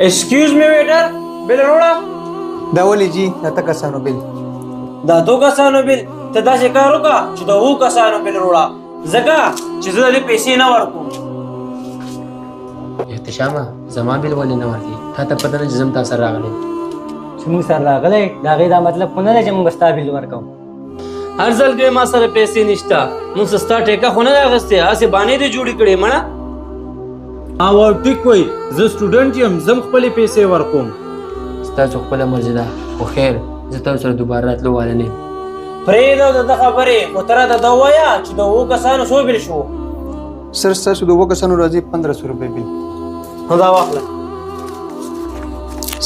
Excuse me waiter, bill रोड़ा. دا ولې جی اته کسانو بل دا دو کسانو بل ته دا شکارو کا چې دا وو کسانو بل روड़ा زګه چې زه دې پیسې نه ورکوم. احتشامه زما بیل ولې نه ورکي تا ته پته نه چې زم تاسو راغلی چې موږ سره راغلی د هغې دا مطلب خو نه دی چې موږ به ستا بیل ورکوو. هر ځل کې ما سره پیسې نشته نو سستا ټیکه خو نه راغستې هسې بانې دې جوړې کړې مړه. او ټیک وای زه سټوډنټ یم زم خپلې پیسې ورکوم. ستاسو خپله مرضي ده خو خیر زه تاسو سره دوباره راتلو والا نه یم. پرېږده د ده خبرې خو ته راته دا ووایه چې د اوو کسانو څو بل شو. سر ستاسو د اووه کسانو راځي 1500 روپۍ بل. نو دا واخله.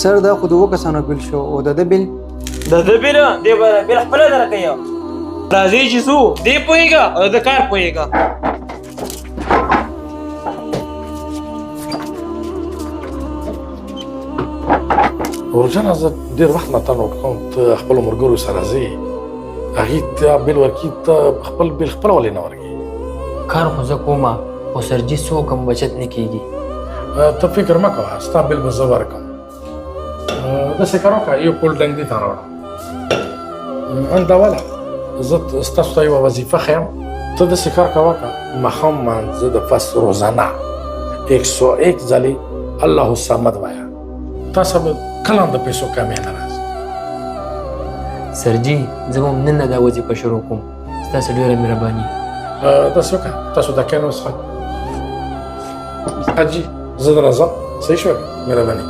سر دا خو د اووه کسانو بل شو او د ده بل د ده بل دې به بل خپله درکوي. راځئ چې ځو دې پوهېږه او د کار پوهېږه. ورجانه زه ډېر وخت نه تا نوټ کوم ته خپلو ملګرو سره ځې هغې ته بیل ورکي ته خپل بیل خپله ولې نه ورکوې کار خو زه کومه خو سرجي څوک هم بچت نه کېږي. ته فکر مه کوه ستا بیل به زه ورکړم. داسې کار وکړه یو کولډ ډرنک دې ته راوړه انده والا زه ستاسو ته یوه وظیفه ښیم ته داسې کار کوه که ماښام مانځه د پس روزانه 101 ځلې الله الصمد وایه تاسو به کله هم د پیسو کمی نه راځي. سرجي زه به هم نن نه دا وظیفه شروع کوم ستاسو ډېره مهرباني. داسې وکړه تاسو دا کین وڅښئ حاجي زه درځم صحیح شوه مهرباني.